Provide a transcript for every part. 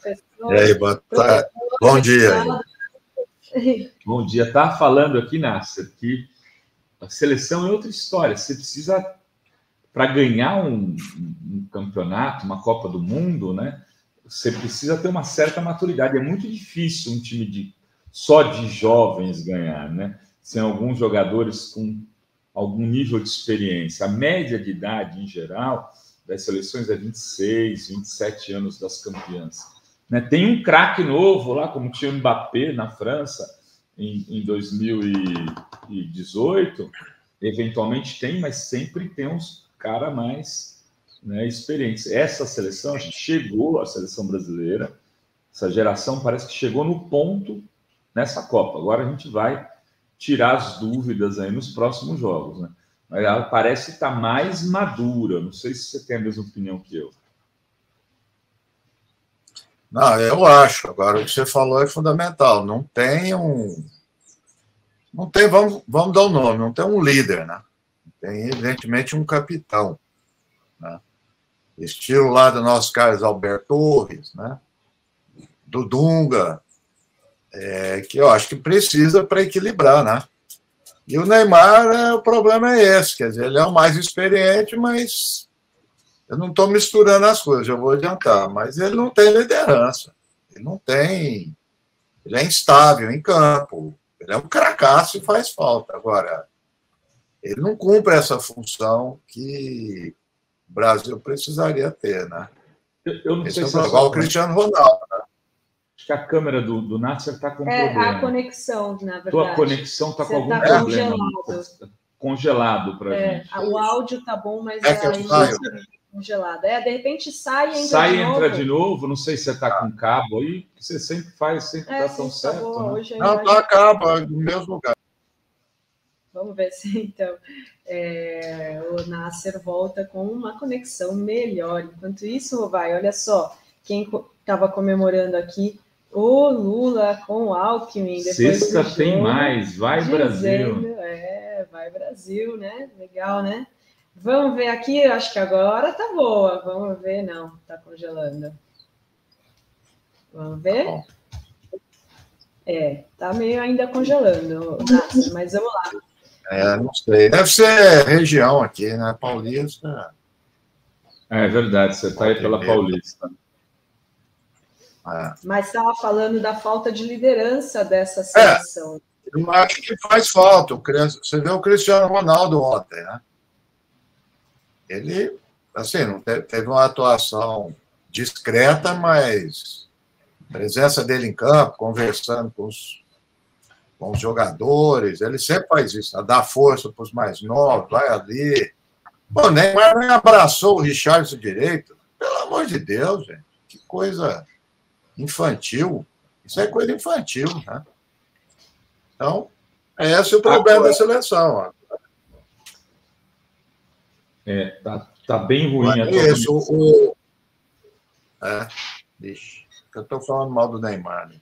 E aí, boa tarde. Bom dia. Bom dia. Estava falando aqui, Nasser, que a seleção é outra história. Você precisa, para ganhar um campeonato, uma Copa do Mundo, né? Você precisa ter uma certa maturidade. É muito difícil um time só de jovens ganhar, né? Sem alguns jogadores com algum nível de experiência. A média de idade, em geral, das seleções é 26, 27 anos das campeãs. Né? Tem um craque novo lá, como tinha o Mbappé na França em 2018, eventualmente tem, mas sempre tem uns caras mais, né, experientes. Essa seleção, a gente chegou, a seleção brasileira, essa geração parece que chegou no ponto nessa Copa. Agora a gente vai tirar as dúvidas aí nos próximos jogos, né? Mas ela parece estar mais madura. Não sei se você tem a mesma opinião que eu. Não, eu acho. Agora, o que você falou é fundamental. Não tem, vamos dar o nome, não tem um líder, né? Tem, evidentemente, um capitão, né? Estilo lá do nosso Carlos Alberto Torres, né? Do Dunga, que eu acho que precisa para equilibrar, né? E o Neymar, o problema é esse, quer dizer, ele é o mais experiente, mas eu não estou misturando as coisas, eu vou adiantar, mas ele não tem liderança, ele não tem, ele é instável em campo, ele é um cracaço e faz falta. Agora, ele não cumpre essa função que o Brasil precisaria ter, né? Eu não sei se é igual o Cristiano Ronaldo, né? Acho que a câmera do Nasser está com problema. A conexão, na verdade. Tua conexão está com algum problema. Congelado para gente. O áudio está bom, mas a imagem está congelada. De repente sai e entra sai de novo. Entra de novo. Não sei se você está com cabo aí, que você sempre faz, sempre dá tão certo. Boa, né? Hoje não, está cabo, no mesmo lugar. Vamos ver se, então, o Nasser volta com uma conexão melhor. Enquanto isso, olha só, quem estava comemorando aqui, o Lula com o Alckmin. Sexta tem mais, vai Brasil. Vai Brasil, né? Legal, né? Vamos ver aqui, acho que agora tá boa. Vamos ver, não, tá congelando. Vamos ver? Tá meio ainda congelando, Nasser, mas vamos lá. Não sei. Deve ser região aqui, né? Paulista. É verdade, você está aí pela Paulista. Mas estava falando da falta de liderança dessa seleção. Eu acho que faz falta. Você vê o Cristiano Ronaldo ontem, né? Ele, assim, não teve uma atuação discreta, mas a presença dele em campo, conversando com os jogadores, ele sempre faz isso, dá força para os mais novos, vai ali. Pô, Neymar nem abraçou o Richarlison direito. Pelo amor de Deus, gente. Que coisa infantil. Isso é coisa infantil, né? Então, esse é o problema da seleção. Tá bem ruim. Isso, Bicho, eu estou falando mal do Neymar, né?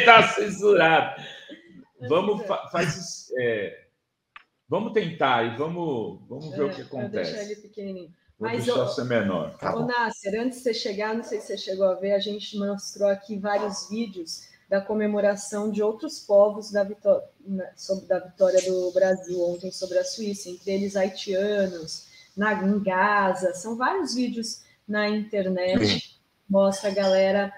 Tá censurado. Vamos tentar e vamos ver o que acontece. Vou deixar ele pequenininho. Mas deixar você menor. Nasser, antes de você chegar, não sei se você chegou a ver, a gente mostrou aqui vários vídeos da comemoração de outros povos da vitória do Brasil ontem sobre a Suíça, entre eles haitianos, em Gaza. São vários vídeos na internet. Sim. Mostra a galera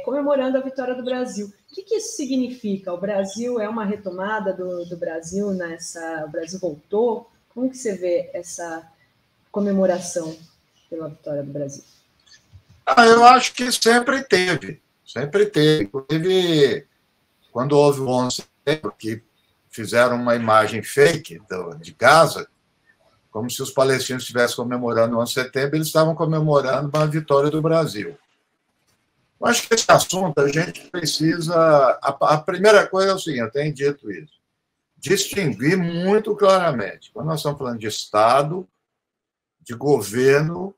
comemorando a vitória do Brasil. O que isso significa? O Brasil é uma retomada do Brasil nessa... O Brasil voltou? Como que você vê essa comemoração pela vitória do Brasil? Eu acho que sempre teve. Sempre teve. Inclusive, quando houve o 11 de setembro, que fizeram uma imagem fake de Gaza, como se os palestinos estivessem comemorando o 11 de setembro, eles estavam comemorando uma vitória do Brasil. Eu acho que esse assunto a gente precisa... A primeira coisa é o seguinte, eu tenho dito isso, distinguir muito claramente. Quando nós estamos falando de Estado, de governo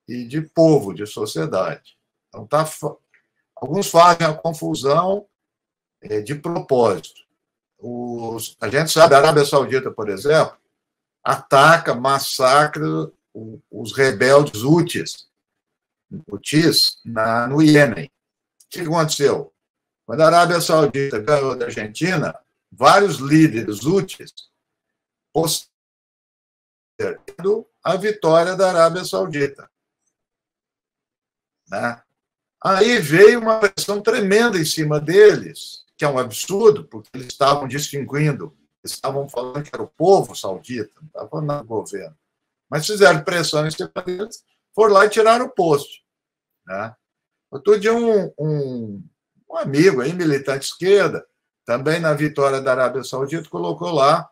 e de povo, de sociedade. Então, alguns fazem a confusão de propósito. A gente sabe, a Arábia Saudita, por exemplo, ataca, massacra os rebeldes houthis o TIS, no Iêmen. O que aconteceu? Quando a Arábia Saudita ganhou da Argentina, vários líderes úteis postergaram a vitória da Arábia Saudita. Né? Aí veio uma pressão tremenda em cima deles, que é um absurdo, porque eles estavam distinguindo, estavam falando que era o povo saudita, não estava falando do governo. Mas fizeram pressão em cima deles, foram lá e tiraram o posto. Né? Outro dia, um amigo aí, militante esquerda, também na vitória da Arábia Saudita, colocou lá: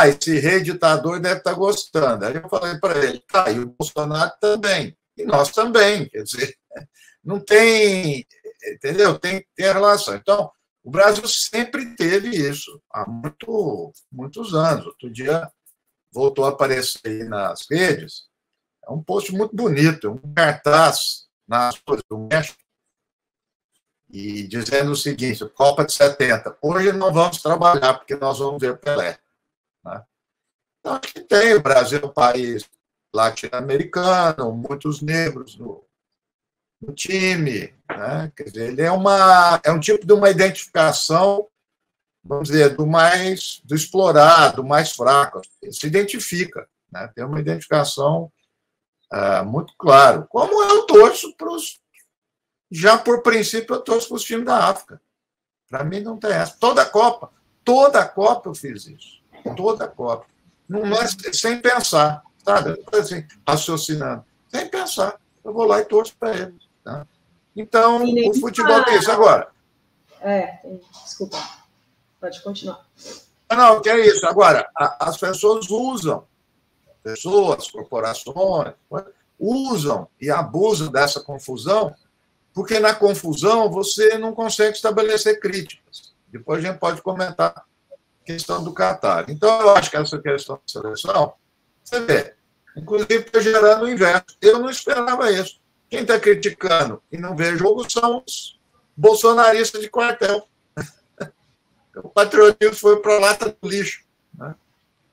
esse rei ditador deve estar gostando. Aí eu falei para ele: e o Bolsonaro também, e nós também. Quer dizer, não tem, entendeu? Tem relação. Então, o Brasil sempre teve isso, há muitos anos. Outro dia voltou a aparecer aí nas redes, é um post muito bonito, um cartaz nas ruas do México, e dizendo o seguinte: Copa de 70, hoje não vamos trabalhar, porque nós vamos ver Pelé. Né? Então, acho que tem. O Brasil é um país latino-americano, muitos negros no time. Né? Quer dizer, ele é um tipo de uma identificação, vamos dizer, do explorado, do mais fraco. Ele se identifica, né? Tem uma identificação muito clara. Como eu torço para os... Já por princípio, eu torço para os times da África. Para mim, não tem essa. Toda Copa eu fiz isso. Toda Copa. Não é sem pensar, sabe? Assim, raciocinando. Sem pensar. Eu vou lá e torço para eles. Tá? Então, o futebol é isso. Agora. Desculpa. Pode continuar. Não, que é isso. Agora, as pessoas usam, corporações, usam e abusam dessa confusão, porque na confusão você não consegue estabelecer críticas. Depois a gente pode comentar a questão do Catar. Então, eu acho que essa questão de seleção, você vê, inclusive está gerando o inverso. Eu não esperava isso. Quem está criticando e não vê jogo são os bolsonaristas de quartel. O patriotismo foi para a lata do lixo. Né?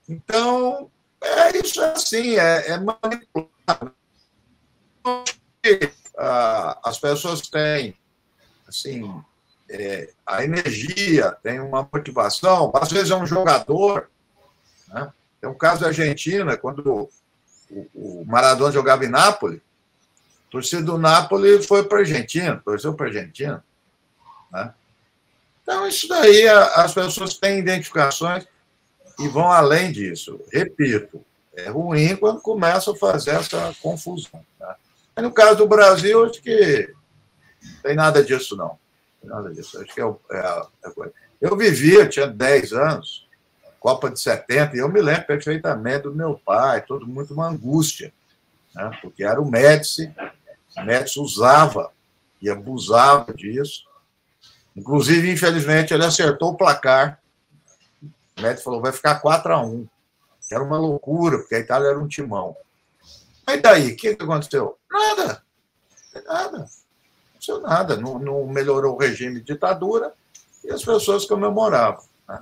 Então, isso é assim, é manipulado. As pessoas têm, assim, a energia, têm uma motivação. Às vezes é um jogador. Né? Tem um caso da Argentina, quando o Maradona jogava em Nápoles, a torcida do Nápoles foi para a Argentina, torceu para a Argentina. Né? Então, isso daí, as pessoas têm identificações e vão além disso. Repito, é ruim quando começam a fazer essa confusão. Tá? Mas no caso do Brasil, acho que não tem nada disso, não. Não tem nada disso. Acho que a coisa. Eu vivia, tinha 10 anos, Copa de 70, e eu me lembro perfeitamente do meu pai, todo muito uma angústia, né? Porque era o Médici usava e abusava disso. Inclusive, infelizmente, ele acertou o placar. O Médici falou: vai ficar 4-1. Era uma loucura, porque a Itália era um timão. Mas daí, o que aconteceu? Nada. Não aconteceu nada. Não melhorou o regime de ditadura e as pessoas comemoravam. Né?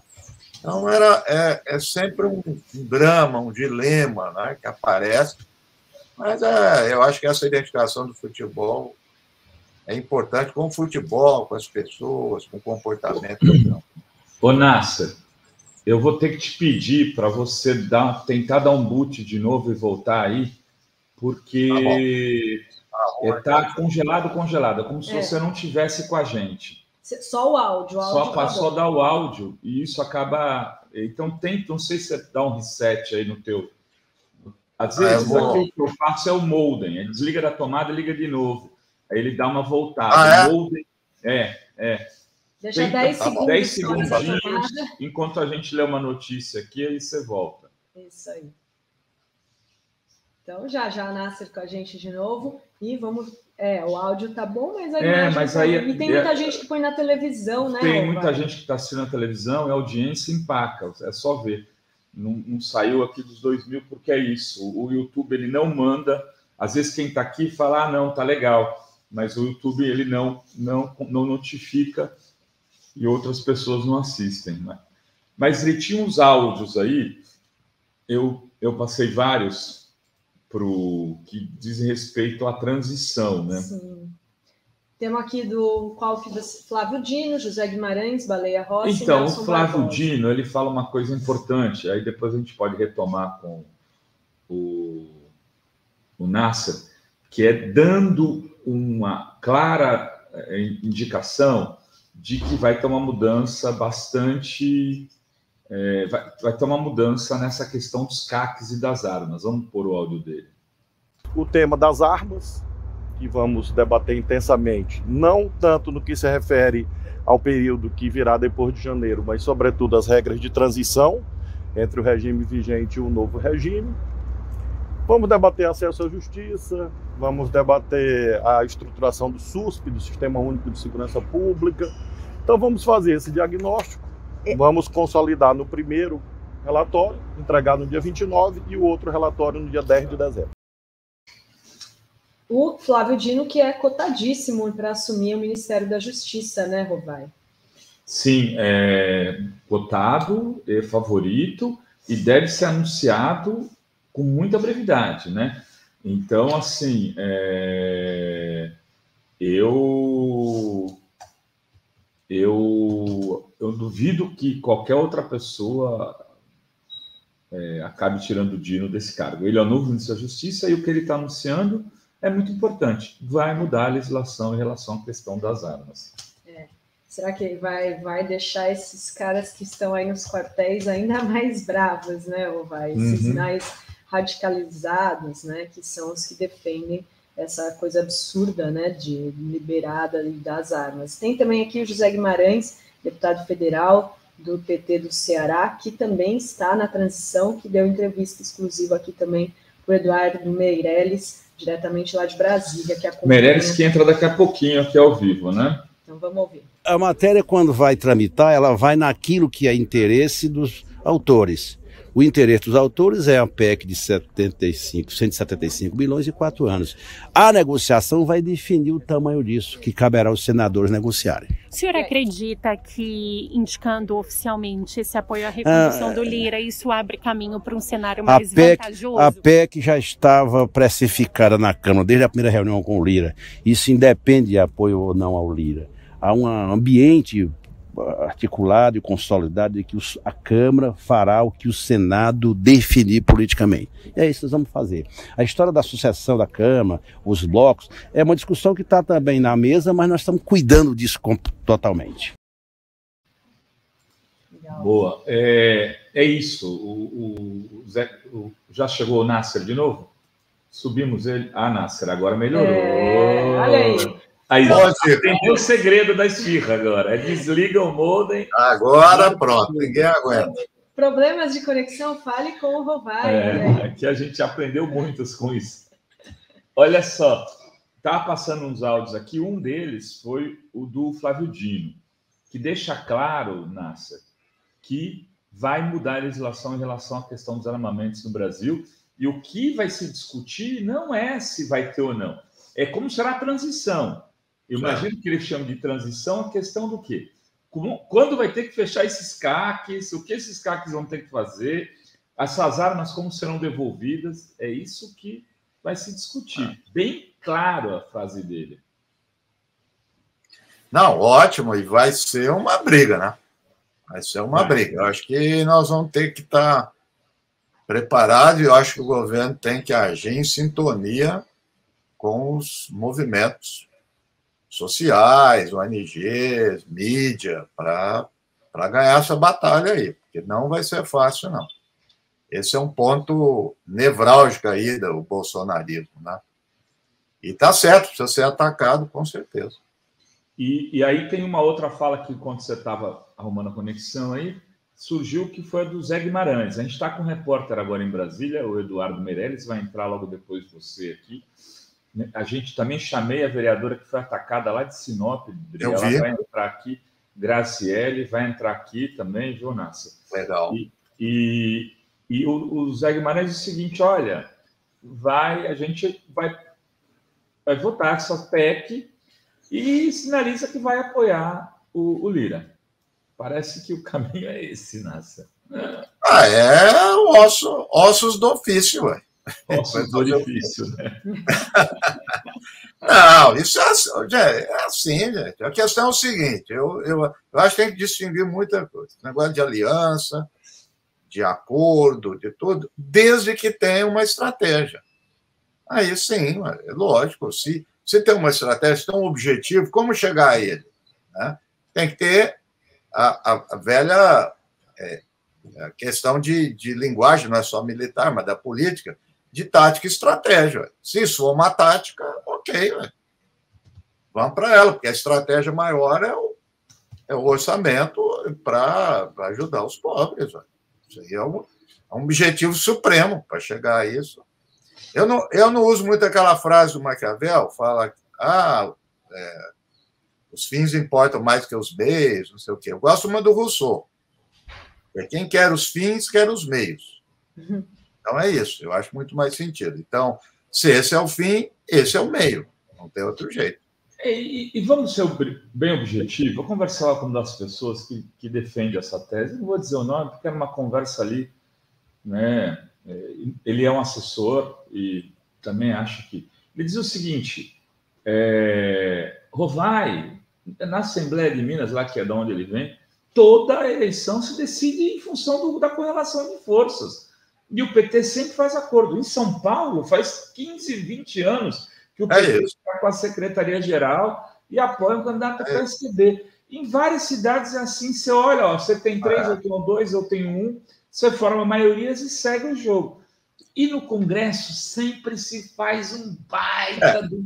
Então, é sempre um drama, um dilema, né, que aparece. Mas eu acho que essa identificação do futebol é importante com o futebol, com as pessoas, com o comportamento. Ô, Nasser, eu vou ter que te pedir para você tentar dar um boot de novo e voltar aí, porque está congelado, como se você não tivesse com a gente. Só o áudio. Só dar o áudio e isso acaba... Então, não sei se você dá um reset aí no teu... Às vezes, aqui o que eu faço é o modem. Ele desliga da tomada e liga de novo. Aí ele dá uma voltada. Modem, Deixa 10 segundos. 10 segundinhos, enquanto a gente lê uma notícia aqui, aí você volta. Isso aí. Então, já Nasser com a gente de novo. E vamos... o áudio tá bom, mas a imagem E tem muita gente que põe na televisão, né? Tem muita gente que está assistindo a televisão e a audiência empaca. É só ver. Não saiu aqui dos 2.000 porque é isso. O YouTube, ele não manda. Às vezes quem está aqui fala, não, tá legal. Mas o YouTube, ele não notifica e outras pessoas não assistem. Né? Mas ele tinha uns áudios aí, eu passei vários que diz respeito à transição, né? Sim. Temos aqui do Flávio Dino, José Guimarães, Baleia Rossi. Então, o Flávio Dino, ele fala uma coisa importante, aí depois a gente pode retomar com o Nasser, que é dando uma clara indicação de que vai ter uma mudança bastante... vai ter uma mudança nessa questão dos CACs e das armas. Vamos pôr o áudio dele. O tema das armas, que vamos debater intensamente, não tanto no que se refere ao período que virá depois de janeiro, mas sobretudo as regras de transição entre o regime vigente e o novo regime. Vamos debater acesso à justiça, vamos debater a estruturação do SUSP, do Sistema Único de Segurança Pública. Então vamos fazer esse diagnóstico, vamos consolidar no primeiro relatório, entregar no dia 29 e o outro relatório no dia 10 de dezembro. O Flávio Dino, que é cotadíssimo para assumir o Ministério da Justiça, né, Rovai? Sim, é cotado, é favorito e deve ser anunciado com muita brevidade, né? Então, assim, eu duvido que qualquer outra pessoa acabe tirando o Dino desse cargo. Ele é o novo ministro da Justiça e o que ele está anunciando é muito importante. Vai mudar a legislação em relação à questão das armas. Será que ele vai deixar esses caras que estão aí nos quartéis ainda mais bravos, né? Ou vai esses mais radicalizados, né? Que são os que defendem essa coisa absurda, né? De liberada das armas. Tem também aqui o José Guimarães, deputado federal do PT do Ceará, que também está na transição, que deu entrevista exclusiva aqui também para o Eduardo Meirelles, diretamente lá de Brasília. Meirelles que entra daqui a pouquinho aqui ao vivo, né? Então vamos ouvir. A matéria, quando vai tramitar, ela vai naquilo que é interesse dos autores. O interesse dos autores é a PEC de 175 bilhões e 4 anos. A negociação vai definir o tamanho disso, que caberá aos senadores negociarem. O senhor acredita que, indicando oficialmente esse apoio à recondução do Lira, isso abre caminho para um cenário mais vantajoso? A PEC já estava precificada na Câmara, desde a primeira reunião com o Lira. Isso independe de apoio ou não ao Lira. Há um ambiente articulado e consolidado de que a Câmara fará o que o Senado definir politicamente. E é isso que nós vamos fazer. A história da sucessão da Câmara, os blocos, é uma discussão que está também na mesa, mas nós estamos cuidando disso totalmente. Boa. É isso. Já chegou o Nasser de novo? Subimos ele. Nasser, agora melhorou. Olha aí. Aí, entendeu o segredo da esfirra agora. Desliga o modem. Agora pronto, ninguém aguenta. Problemas de conexão, fale com o Rovai. Aqui a gente aprendeu muitos com isso. Olha só, tá passando uns áudios aqui, um deles foi o do Flávio Dino, que deixa claro, Nasser, que vai mudar a legislação em relação à questão dos armamentos no Brasil, e o que vai se discutir não é se vai ter ou não, é como será a transição. Eu imagino que ele chama de transição a questão do quê? Quando vai ter que fechar esses CACs, o que esses CACs vão ter que fazer, essas armas como serão devolvidas, é isso que vai se discutir. Bem claro a frase dele. Não, ótimo, e vai ser uma briga, né? Vai ser uma briga. Eu acho que nós vamos ter que estar preparados e eu acho que o governo tem que agir em sintonia com os movimentos sociais, ONGs, mídia, para ganhar essa batalha aí, porque não vai ser fácil, não. Esse é um ponto nevrálgico aí do bolsonarismo, né? E está certo, precisa ser atacado, com certeza. E aí tem uma outra fala que, quando você estava arrumando a conexão aí, surgiu que foi a do Zé Guimarães. A gente está com um repórter agora em Brasília, o Eduardo Meirelles, vai entrar logo depois de você aqui. A gente também chamei a vereadora que foi atacada lá de Sinop, ela vai entrar aqui, Graciele, vai entrar aqui também, viu, Nasser? Legal. E o Zé Guimarães diz o seguinte, olha, a gente vai votar essa PEC e sinaliza que vai apoiar o Lira. Parece que o caminho é esse, Nasser. É ossos do ofício, ué. Ossos do orifício, né? Não, isso é assim, gente. A questão é o seguinte, eu acho que tem que distinguir muita coisa. Negócio de aliança, de acordo, de tudo, desde que tenha uma estratégia. Aí sim, é lógico, se tem uma estratégia, se tem um objetivo, como chegar a ele? Né? Tem que ter a velha a questão de linguagem, não é só militar, mas da política, de tática e estratégia. Se isso for uma tática, ok, vamos para ela, porque a estratégia maior é o orçamento para ajudar os pobres. Isso aí é um objetivo supremo para chegar a isso. Eu não uso muito aquela frase do Maquiavel, fala os fins importam mais que os meios, não sei o quê. Eu gosto uma do Rousseau. Quem quer os fins, quer os meios. Então é isso, eu acho muito mais sentido. Então, se esse é o fim, esse é o meio. Não tem outro jeito. E vamos ser bem objetivo. Vou conversar com uma das pessoas que defende essa tese. Não vou dizer o nome, porque era uma conversa ali, né? Ele é um assessor e também acho que... Ele diz o seguinte, Rovai, na Assembleia de Minas, lá que é de onde ele vem, toda a eleição se decide em função da correlação de forças. E o PT sempre faz acordo. Em São Paulo, faz 15, 20 anos que o PT está com a Secretaria-Geral e apoia um candidato a PSDB. Em várias cidades é assim, você olha, você tem 3, eu tenho 2, eu tenho 1, você forma maiorias e segue o jogo. E no Congresso sempre se faz um baita do...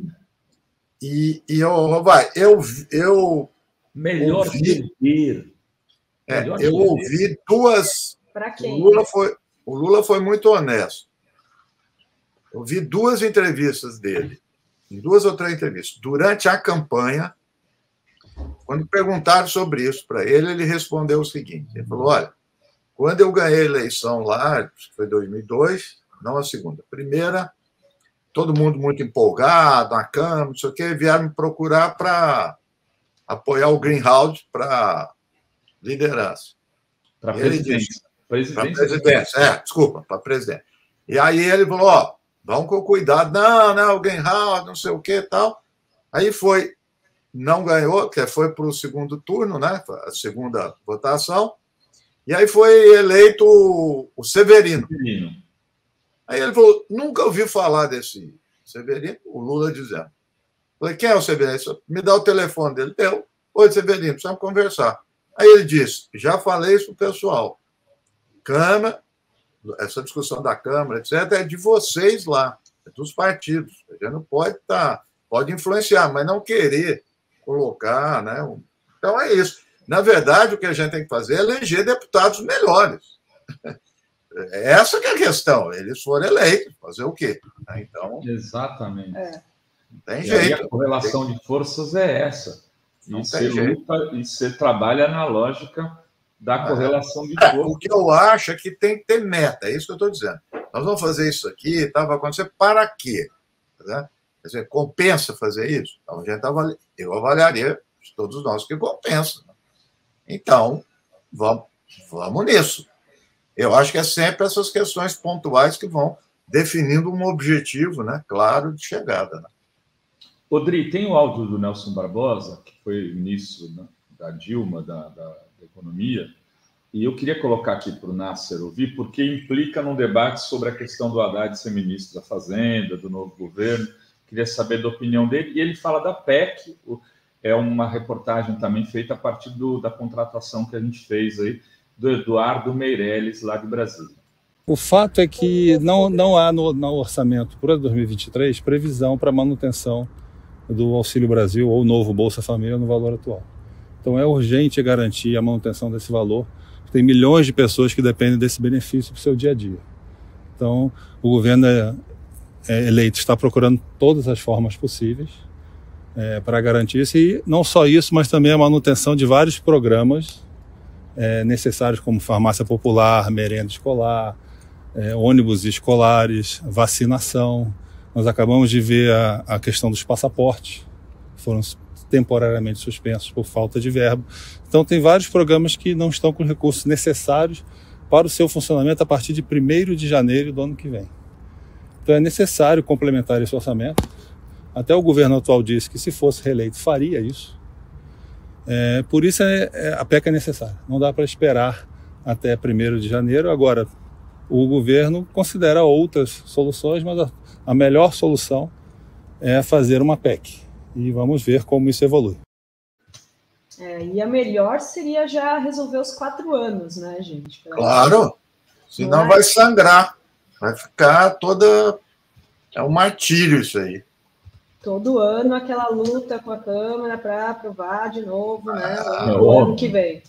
Melhor perder. Eu ouvi duas... Para quem? O Lula foi muito honesto. Eu vi 2 entrevistas dele, 2 ou 3 entrevistas. Durante a campanha, quando perguntaram sobre isso para ele, ele respondeu o seguinte, ele falou, olha, quando eu ganhei a eleição lá, acho que foi 2002, não a segunda, a primeira, todo mundo muito empolgado, na Câmara, não sei o quê, vieram me procurar para apoiar o Greenhalgh para liderança. Para presidência. Para presidência, desculpa, para presidente. E aí ele falou, vamos com cuidado, não, o Greenhalgh, não sei o que e tal. Aí não ganhou, que foi para o segundo turno, né, a segunda votação, e aí foi eleito o Severino. Aí ele falou, nunca ouvi falar desse Severino, o Lula dizendo. Falei, quem é o Severino? Me dá o telefone dele. Deu. Oi, Severino, precisamos conversar. Aí ele disse, já falei isso para o pessoal. Câmara, essa discussão da Câmara, etc., é de vocês lá, é dos partidos. A gente não pode influenciar, mas não querer colocar, né? Então é isso. Na verdade, o que a gente tem que fazer é eleger deputados melhores. Essa que é a questão. Eles foram eleitos, fazer o quê? Então, exatamente. Não tem jeito. A correlação de forças é essa. E você trabalha na lógica da correlação de forças. O que eu acho é que tem que ter meta, é isso que eu estou dizendo. Nós vamos fazer isso aqui, vai acontecer para quê? Né? Quer dizer, compensa fazer isso? Então, eu avaliaria todos nós que compensa. Então, vamos nisso. Eu acho que é sempre essas questões pontuais que vão definindo um objetivo, né, claro, de chegada. Né? Odri, tem o áudio do Nelson Barbosa, que foi ministro, né, da Dilma, da Economia, e eu queria colocar aqui para o Nasser ouvir, porque implica num debate sobre a questão do Haddad ser ministro da Fazenda, do novo governo. Queria saber da opinião dele. E ele fala da PEC, é uma reportagem também feita a partir da contratação que a gente fez aí, do Eduardo Meirelles, lá de Brasília. O fato é que não há no orçamento para 2023 previsão para manutenção do Auxílio Brasil ou novo Bolsa Família no valor atual. Então é urgente garantir a manutenção desse valor. Tem milhões de pessoas que dependem desse benefício para o seu dia a dia. Então o governo eleito está procurando todas as formas possíveis para garantir isso. E não só isso, mas também a manutenção de vários programas necessários, como farmácia popular, merenda escolar, ônibus escolares, vacinação. Nós acabamos de ver a questão dos passaportes, foram temporariamente suspensos por falta de verba. Então tem vários programas que não estão com os recursos necessários para o seu funcionamento a partir de 1º de janeiro do ano que vem. Então é necessário complementar esse orçamento. Até o governo atual disse que, se fosse reeleito, faria isso. Por isso a PEC é necessária. Não dá para esperar até 1º de janeiro. Agora, o governo considera outras soluções, mas a melhor solução é fazer uma PEC. E vamos ver como isso evolui. E a melhor seria já resolver os 4 anos, né, gente? Claro, senão vai sangrar. Vai ficar toda... É um martírio isso aí. Todo ano aquela luta com a Câmara para aprovar de novo, né? O ano que vem.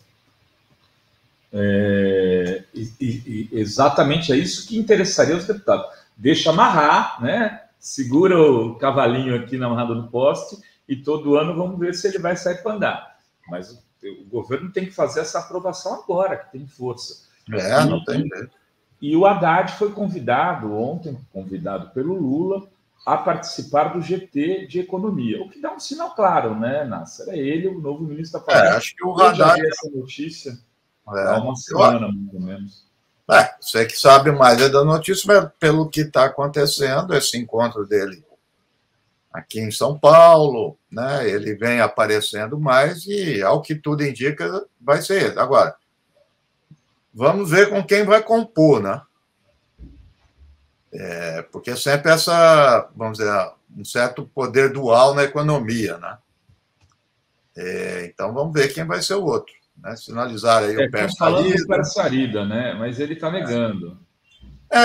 Exatamente, é isso que interessaria os deputados. Deixa amarrar, né? Segura o cavalinho aqui na amarrada do poste e todo ano vamos ver se ele vai sair para andar. Mas o governo tem que fazer essa aprovação agora, que tem força. Não tem jeito. E o Haddad foi convidado ontem, convidado pelo Lula, a participar do GT de Economia, o que dá um sinal claro, né, Nasser? É ele, o novo ministro da Fazenda. Acho que o Haddad... Eu já vi essa notícia há uma semana, mais ou menos. Você que sabe mais da notícia, mas pelo que está acontecendo, esse encontro dele aqui em São Paulo, né, ele vem aparecendo mais e, ao que tudo indica, vai ser ele. Agora, vamos ver com quem vai compor, né? Porque sempre vamos dizer, um certo poder dual na economia, né? Então, vamos ver quem vai ser o outro. Né? Sinalizar aí o Pérez falando do Pérez Sarida, né? Mas ele está negando.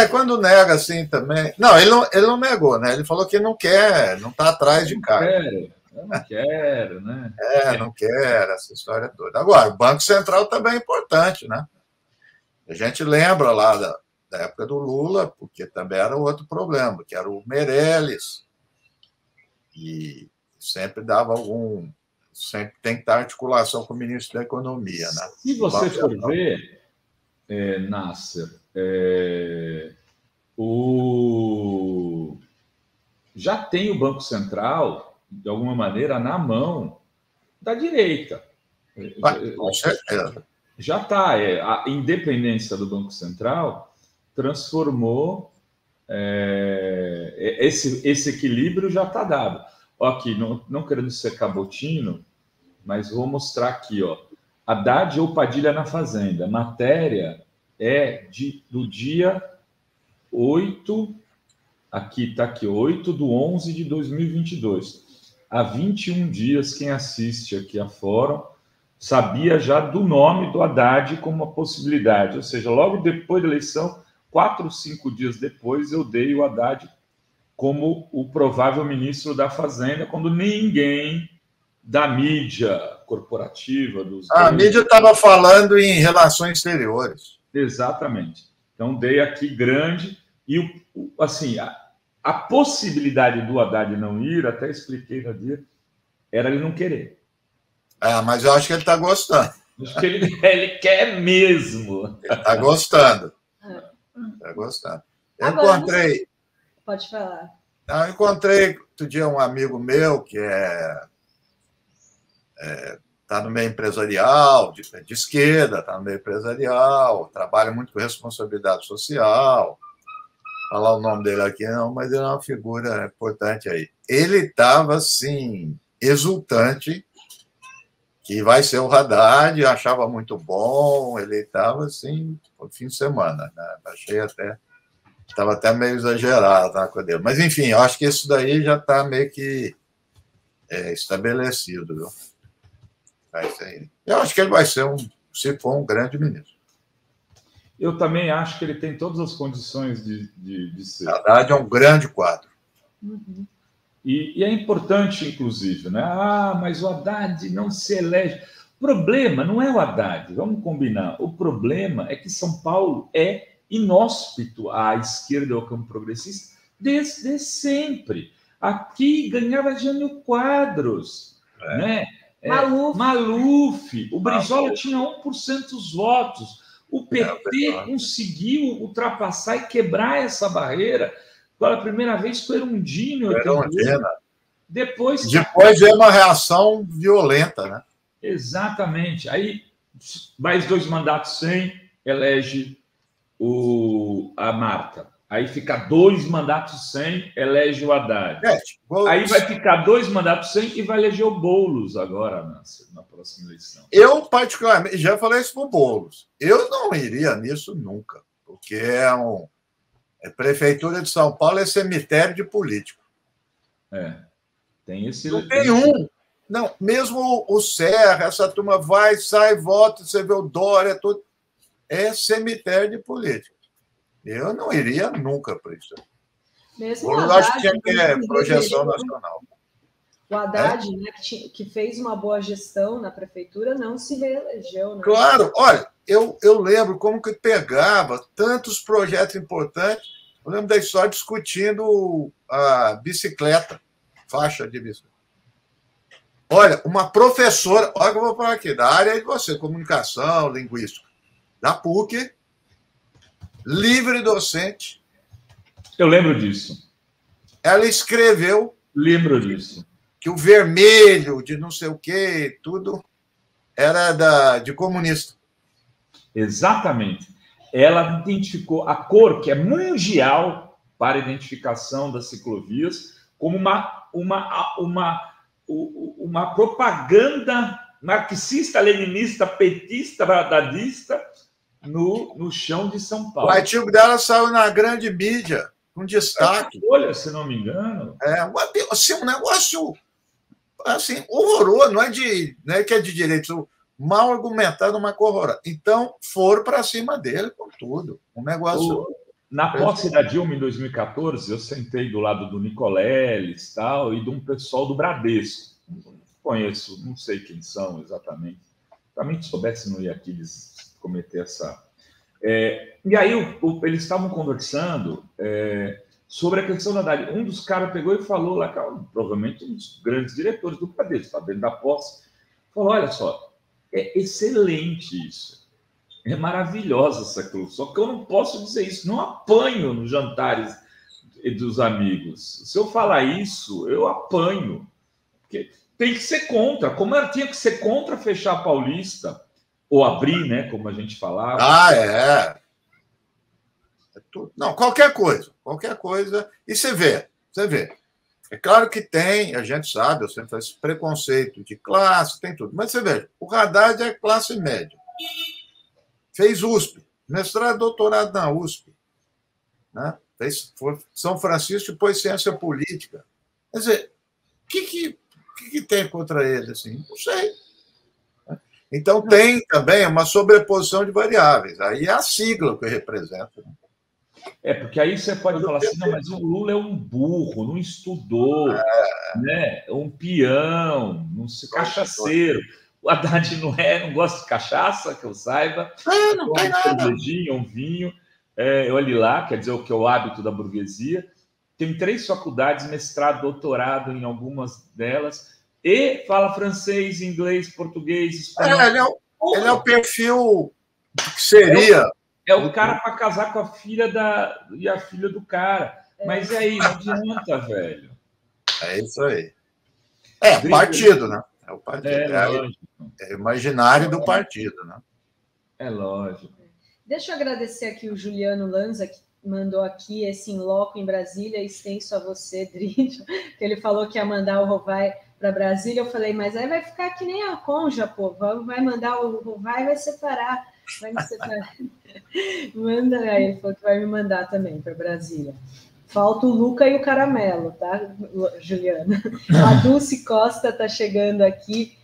Quando nega assim também... Não, ele não negou, né? Ele falou que não quer, não está atrás de cargo. Eu não quero, né? Não quero, essa história toda. Agora, o Banco Central também é importante, né? A gente lembra lá da época do Lula, porque também era outro problema, que era o Meirelles, e sempre dava sempre tem que estar articulação com o ministro da Economia, né? Se você for ver, Nasser, já tem o Banco Central, de alguma maneira, na mão da direita. Com certeza. Já está. A independência do Banco Central transformou... esse equilíbrio já está dado. Aqui, não querendo ser cabotino, mas vou mostrar aqui, ó. Haddad ou Padilha na Fazenda. Matéria do dia 8, aqui está aqui, 8/11/2022. Há 21 dias, quem assiste aqui a fórum sabia já do nome do Haddad como uma possibilidade. Ou seja, logo depois da eleição, 4 ou 5 dias depois, eu dei o Haddad como o provável ministro da Fazenda, quando ninguém da mídia corporativa... A mídia estava falando em relações exteriores. Exatamente. Então, dei aqui grande. E, assim, a possibilidade do Haddad não ir, até expliquei no dia, era ele não querer. Mas eu acho que ele está gostando. Acho que ele quer mesmo. Ele está gostando. Está gostando. Eu encontrei... Pode falar. Eu encontrei outro dia um amigo meu que está no meio empresarial, de esquerda, está no meio empresarial, trabalha muito com responsabilidade social. Falar o nome dele aqui não, mas ele é uma figura importante aí. Ele estava, assim, exultante que vai ser o Haddad, achava muito bom, ele estava, assim, no fim de semana, né? Achei até... Estava até meio exagerado na coisa dele. Mas, enfim, eu acho que isso daí já está meio que estabelecido. Viu? Eu acho que ele vai ser, se for, um grande ministro. Eu também acho que ele tem todas as condições de ser. Na verdade, é um grande quadro. Uhum. E é importante, inclusive, né? Mas o Haddad não se elege. O problema não é o Haddad, vamos combinar. O problema é que São Paulo é inóspito à esquerda ao campo progressista desde sempre. Aqui ganhava Jânio Quadros, né? Maluf. O Brizola tinha 1% dos votos. O PT conseguiu ultrapassar e quebrar essa barreira pela primeira vez com Erundina. Depois veio uma reação violenta, né? Exatamente. Aí, mais 2 mandatos sem, elege a Marta. Aí fica 2 mandatos sem, elege o Haddad. Aí vai ficar 2 mandatos sem e vai eleger o Boulos agora, na próxima eleição. Eu, particularmente, já falei isso para o Boulos. Eu não iria nisso nunca, porque Prefeitura de São Paulo é cemitério de político. Tem esse... Não tem um. Não, mesmo o Serra, essa turma vai, sai, volta, você vê o Dória, tudo. É cemitério de político. Eu não iria nunca para isso. Mesmo eu acho que é projeção nacional. O Haddad, né, que fez uma boa gestão na prefeitura, não se reelegeu. Né? Claro, olha, eu lembro como que pegava tantos projetos importantes. Eu lembro da história discutindo a bicicleta, faixa de bicicleta. Olha, uma professora, olha o que eu vou falar aqui, da área de você, comunicação, linguística, da PUC, livre docente. Eu lembro disso. Ela escreveu. Lembro disso. Que o vermelho de não sei o quê, tudo era de comunista. Exatamente. Ela identificou a cor, que é mundial para a identificação das ciclovias, como uma propaganda marxista-leninista, petista, dadista no chão de São Paulo. O artigo dela saiu na grande mídia, com destaque. Olha, se não me engano. Assim, um negócio assim, horroroso, não é que é de direito, mal argumentado, uma cor horrorosa. Então, foram para cima dele com tudo. Um negócio... Na posse da Dilma, em 2014, eu sentei do lado do Nicoleles e de um pessoal do Bradesco. Não conheço, não sei quem são exatamente. Também, se soubesse, não ia aqui cometer essa... E aí, eles estavam conversando sobre a questão da Haddad. Um dos caras pegou e falou lá, provavelmente um dos grandes diretores do Bradesco, está dentro da posse, falou, olha só, é excelente isso. É maravilhosa essa cruz, só que eu não posso dizer isso, não apanho nos jantares dos amigos. Se eu falar isso, eu apanho. Porque tem que ser contra, como ela tinha que ser contra fechar a Paulista, ou abrir, né, como a gente falava. Não, qualquer coisa. E você vê. É claro que tem, a gente sabe, eu sempre faço esse preconceito de classe, tem tudo. Mas você vê, o Haddad é classe média. Fez USP, mestrado e doutorado na USP. Né? Foi São Francisco e depois ciência política. Quer dizer, o que tem contra ele? Assim? Não sei. Então, tem também uma sobreposição de variáveis. Aí é a sigla que representa. Porque aí você pode falar assim, não, mas o Lula é um burro, não estudou, né? É um peão, não se cachaceiro. O Haddad não gosta de cachaça, que eu saiba. Não tem nada. Um vinho. Olhe lá, quer dizer, o que é o hábito da burguesia. Tem 3 faculdades, mestrado, doutorado em algumas delas, e fala francês, inglês, português, espanhol. Ele é o perfil que seria... É o cara para casar com a filha e a filha do cara. Mas aí, não adianta, velho. É isso aí. Partido, né? É o partido. É o imaginário do partido, né? É lógico. Deixa eu agradecer aqui o Juliano Lanza, que mandou aqui esse inloco em Brasília, extenso a você, Drídio, que ele falou que ia mandar o Rovai para Brasília. Eu falei, mas aí vai ficar que nem a Conja, pô. Vai mandar o Rovai e vai separar. Vai me separar. Manda aí, ele falou que vai me mandar também para Brasília. Falta o Luca e o Caramelo, tá, Juliana? A Dulce Costa está chegando aqui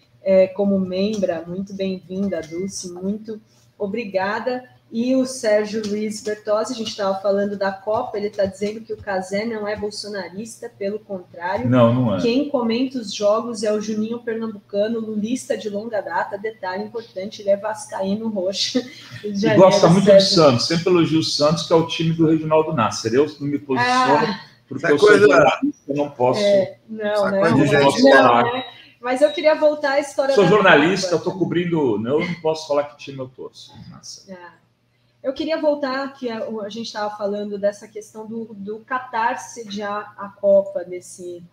como membra. Muito bem-vinda, Dulce, muito obrigada. E o Sérgio Luiz Bertozzi, a gente estava falando da Copa, ele está dizendo que o Cazé não é bolsonarista, pelo contrário. Não é. Quem comenta os jogos é o Juninho Pernambucano, lulista de longa data. Detalhe importante, ele é vascaíno roxo. E gosta muito do Santos, sempre elogio o Santos, que é o time do Reginaldo Nasser. Eu não me posiciono, porque eu sou jornalista, eu não posso... Não, falar. Mas eu queria voltar à história Sou jornalista, eu estou cobrindo... Eu não posso falar que time eu torço. Eu queria voltar, que a gente estava falando dessa questão do Catar sediar a Copa desse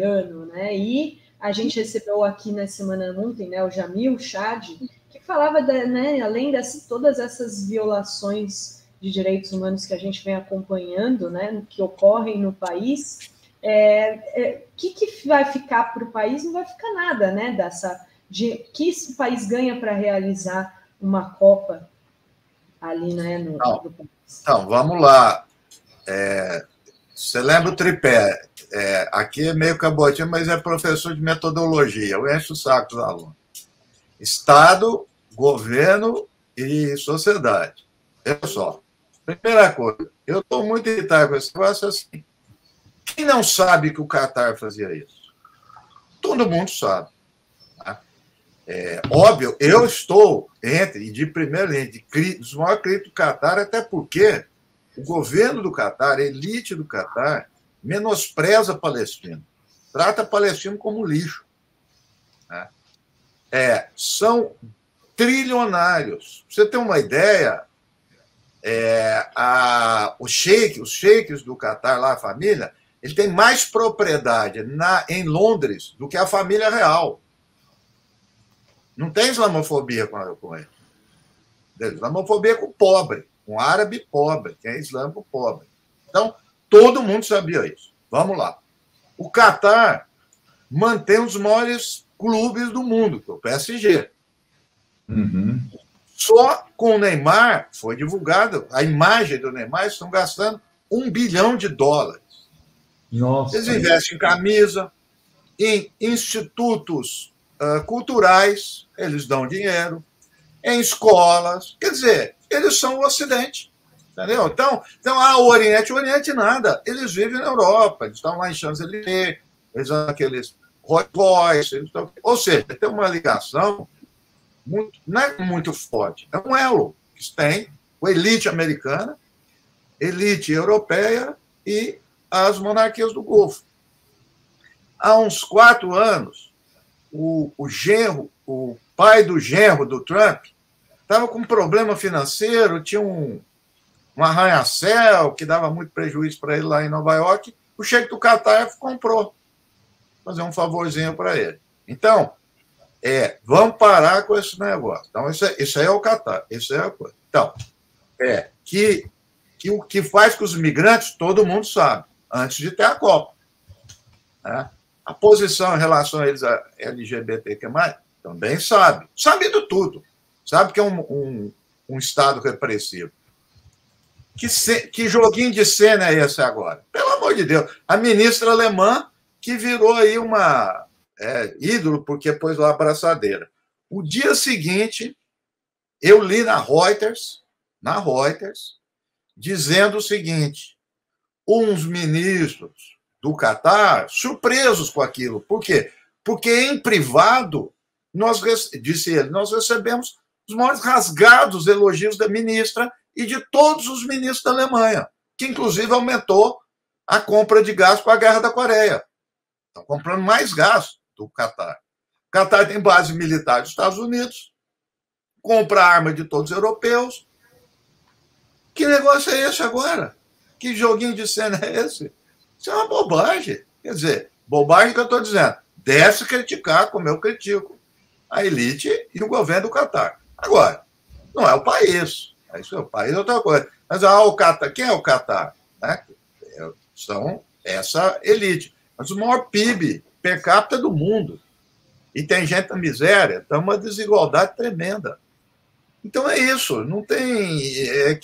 ano, né? E a gente recebeu aqui na semana ontem, né, o Jamil Chad, que falava, né, além de todas essas violações de direitos humanos que a gente vem acompanhando, né, que ocorrem no país, que vai ficar para o país? Não vai ficar nada, né, que esse país ganha para realizar uma Copa ali, né, no país. Então, vamos lá. Você lembra o tripé? Aqui é meio cabotinho, mas é professor de metodologia. Eu encho o saco dos alunos. Estado, governo e sociedade. Olha só. Primeira coisa, eu estou muito irritado com esse negócio assim. Quem não sabe que o Qatar fazia isso? Todo mundo sabe. Tá? Óbvio, eu estou de primeira linha, dos maiores críticos do Qatar, até porque o governo do Qatar, a elite do Qatar, menospreza palestino, trata palestino como lixo. Né? São trilionários. Pra você ter uma ideia, os sheiks do Qatar, lá, a família, ele tem mais propriedade em Londres do que a família real. Não tem islamofobia com ele. Islamofobia com o pobre, com o árabe pobre, que é islâmico pobre. Então, todo mundo sabia isso. Vamos lá. O Qatar mantém os maiores clubes do mundo, que é o PSG. Uhum. Só com o Neymar, foi divulgado, a imagem do Neymar, estão gastando $1 bilhão. Nossa. Eles investem em camisa, em institutos culturais, eles dão dinheiro, em escolas. Quer dizer, eles são o Ocidente. Entendeu? Então o Oriente nada. Eles vivem na Europa, eles estão lá em Champs-Élysées, eles são aqueles Rolls Royce, ou seja, tem uma ligação não é muito forte. É um elo que tem a elite americana, elite europeia e as monarquias do Golfo. Há uns 4 anos, o pai do genro do Trump, estava com um problema financeiro, tinha um arranha-céu que dava muito prejuízo para ele lá em Nova York. O sheik do Qatar comprou, fazer um favorzinho para ele. Então, vamos parar com esse negócio. Então, isso aí é o Qatar, isso é a coisa. Então, que o que faz com os imigrantes, todo mundo sabe, antes de ter a Copa. Né? A posição em relação a eles, a LGBTQ+, também sabe de tudo. Sabe que é um Estado repressivo. Que joguinho de cena é esse agora? Pelo amor de Deus. A ministra alemã que virou aí uma ídolo porque pôs lá a abraçadeira. O dia seguinte, eu li na Reuters, dizendo o seguinte: uns ministros do Qatar surpresos com aquilo. Por quê? Porque em privado, disse ele, nós recebemos os maiores rasgados elogios da ministra e de todos os ministros da Alemanha, que inclusive aumentou a compra de gás com a guerra da Coreia. Estão comprando mais gás do Qatar. O Qatar tem base militar dos Estados Unidos, compra arma de todos os europeus. Que negócio é esse agora? Que joguinho de cena é esse? Isso é uma bobagem. Quer dizer, bobagem que eu estou dizendo. Deve-se criticar, como eu critico, a elite e o governo do Qatar. Agora, não é o país. Isso é o país, é outra coisa. Mas o Qatar, quem é o Qatar? Né? São essa elite. Mas o maior PIB per capita do mundo. E tem gente na miséria, então uma desigualdade tremenda. Então é isso, não tem.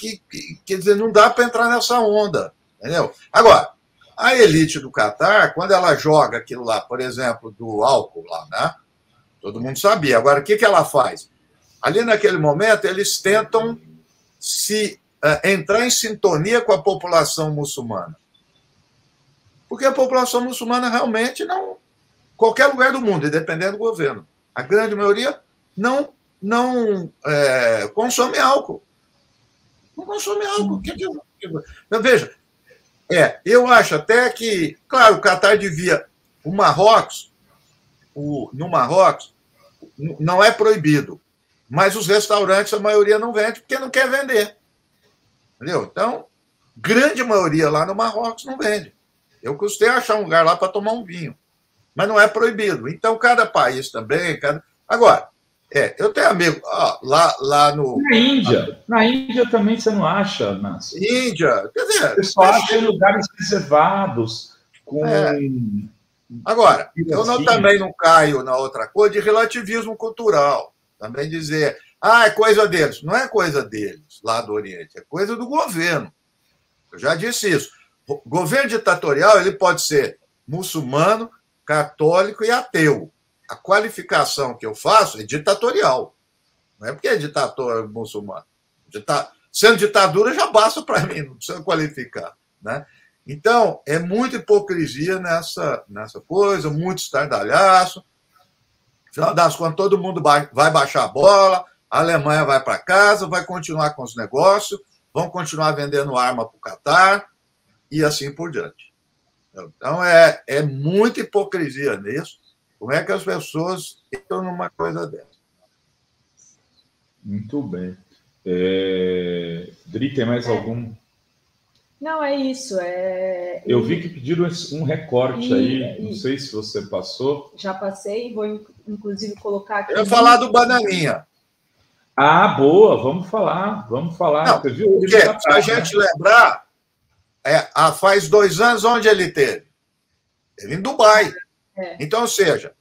Quer dizer, não dá para entrar nessa onda. Entendeu? Agora, a elite do Qatar, quando ela joga aquilo lá, por exemplo, do álcool lá, né? Todo mundo sabia. Agora, o que ela faz? Ali naquele momento, eles tentam entrar em sintonia com a população muçulmana. Porque a população muçulmana realmente não. Qualquer lugar do mundo, independente do governo, a grande maioria não consome álcool. Não consome álcool. Veja, eu acho até que, claro, o Qatar devia. No Marrocos, não é proibido, mas os restaurantes, a maioria não vende porque não quer vender. Entendeu? Então, grande maioria lá no Marrocos não vende. Eu custei achar um lugar lá para tomar um vinho, mas não é proibido. Então, cada país também. Agora, Eu tenho amigo lá no... Na Índia também você não acha, Nácio? Índia, quer dizer... Você só acha em lugares reservados, com... Agora, eu também não caio na outra coisa de relativismo cultural. Também dizer, é coisa deles. Não é coisa deles, lá do Oriente, é coisa do governo. Eu já disse isso. O governo ditatorial ele pode ser muçulmano, católico e ateu. A qualificação que eu faço é ditatorial. Não é porque é ditador muçulmano. Sendo ditadura já basta para mim, não precisa qualificar, né? Então, é muita hipocrisia nessa coisa, muito estardalhaço. No final das contas, todo mundo vai baixar a bola, a Alemanha vai para casa, vai continuar com os negócios, vão continuar vendendo arma para o Catar e assim por diante. Então, é muita hipocrisia nisso. Como é que as pessoas entram numa coisa dessa? Muito bem. Dri, tem mais algum? Não, é isso. Eu vi que pediram um recorte aí, não sei se você passou. Já passei, vou inclusive colocar aqui. Eu ia falar do Bananinha. Boa, vamos falar. Não, porque, se a gente lembrar, faz 2 anos onde ele teve? Ele em Dubai. Então, ou seja,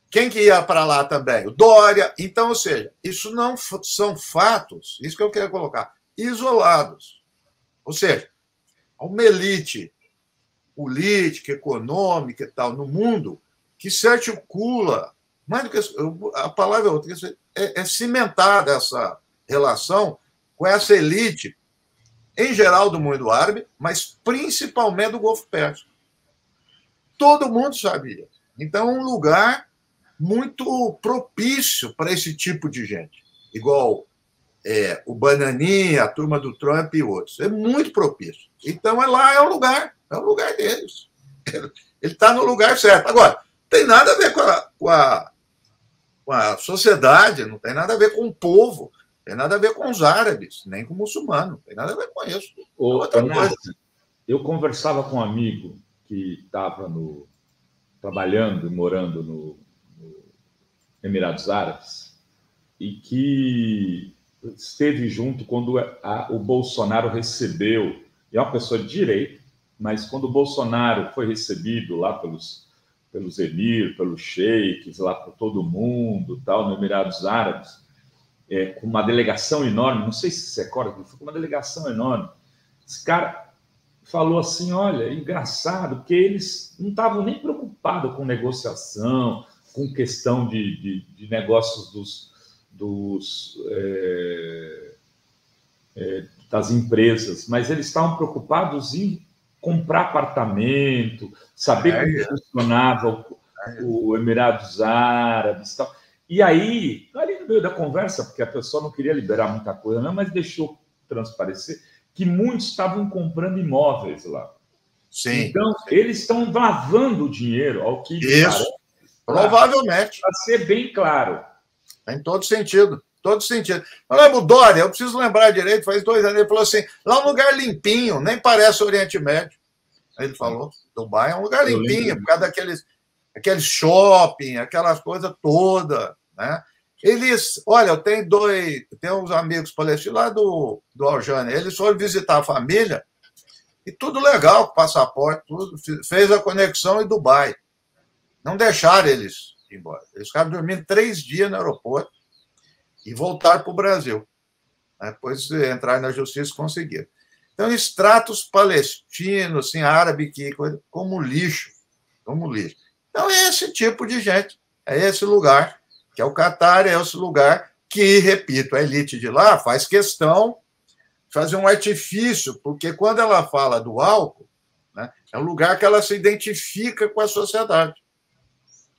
quem que ia para lá também? O Dória. Então, ou seja, isso não são fatos, isso que eu queria colocar, isolados. Ou seja, uma elite política, econômica e tal, no mundo, que se articula, mais do que a palavra é outra, é cimentada essa relação com essa elite, em geral do mundo árabe, mas principalmente do Golfo Pérsico. Todo mundo sabia. Então, é um lugar muito propício para esse tipo de gente, igual o Bananinha, a turma do Trump e outros. É muito propício. Então, lá é o lugar deles. Ele está no lugar certo. Agora, não tem nada a ver com a sociedade, não tem nada a ver com o povo, não tem nada a ver com os árabes, nem com o muçulmano, não tem nada a ver com isso. Eu conversava com um amigo que estava trabalhando e morando no Emirados Árabes e que esteve junto quando o Bolsonaro recebeu, e é uma pessoa de direita, mas quando o Bolsonaro foi recebido lá pelos emir, pelos sheiks, lá por todo mundo, tal, no Emirados Árabes, com uma delegação enorme, não sei se você recorda, foi com uma delegação enorme. Esse cara falou assim, olha, engraçado, porque eles não estavam nem preocupados com negociação, com questão de negócios das empresas, mas eles estavam preocupados em comprar apartamento, saber como funcionava o Emirados Árabes e tal. E aí, ali no meio da conversa, porque a pessoa não queria liberar muita coisa, não, mas deixou transparecer que muitos estavam comprando imóveis lá. Sim. Então, eles estão lavando o dinheiro, ao que isso, provavelmente. Para ser bem claro. Em todo sentido. Todo sentido. O Dória, eu preciso lembrar direito, faz 2 anos, ele falou assim, lá é um lugar limpinho, nem parece Oriente Médio. Ele falou, Dubai é um lugar limpinho, por causa daqueles shopping, aquelas coisas todas, né? Eles, olha, eu tenho uns amigos palestinos lá do Aljane, eles foram visitar a família e tudo legal, com passaporte, tudo, fez a conexão em Dubai. Não deixaram eles ir embora. Eles ficaram dormindo 3 dias no aeroporto e voltaram para o Brasil. Depois entraram na justiça e conseguiram. Então, eles tratam os palestinos, assim, árabe, como lixo. Como lixo. Então, é esse tipo de gente. É esse lugar, que é o Catar, é esse lugar que, repito, a elite de lá faz questão de fazer um artifício, porque quando ela fala do álcool, né, é um lugar que ela se identifica com a sociedade.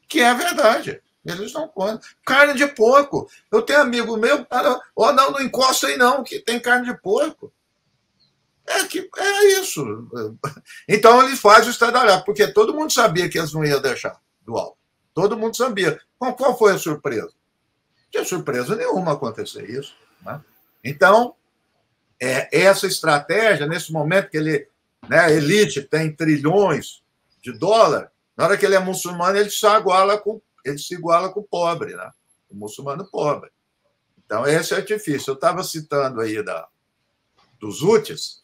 Que é verdade. Eles não comem. Carne de porco. Eu tenho amigo meu, não encosta aí não, que tem carne de porco. É isso. Então, ele faz o estardalhaço, porque todo mundo sabia que eles não iam deixar do álcool. Todo mundo sabia. Qual foi a surpresa? Não tinha surpresa nenhuma acontecer isso. Né? Então, essa estratégia, nesse momento que a elite tem trilhões de dólares, na hora que ele é muçulmano, ele se iguala com o pobre. Né? o muçulmano pobre. Então, esse é difícil. Eu estava citando aí dos Houthis,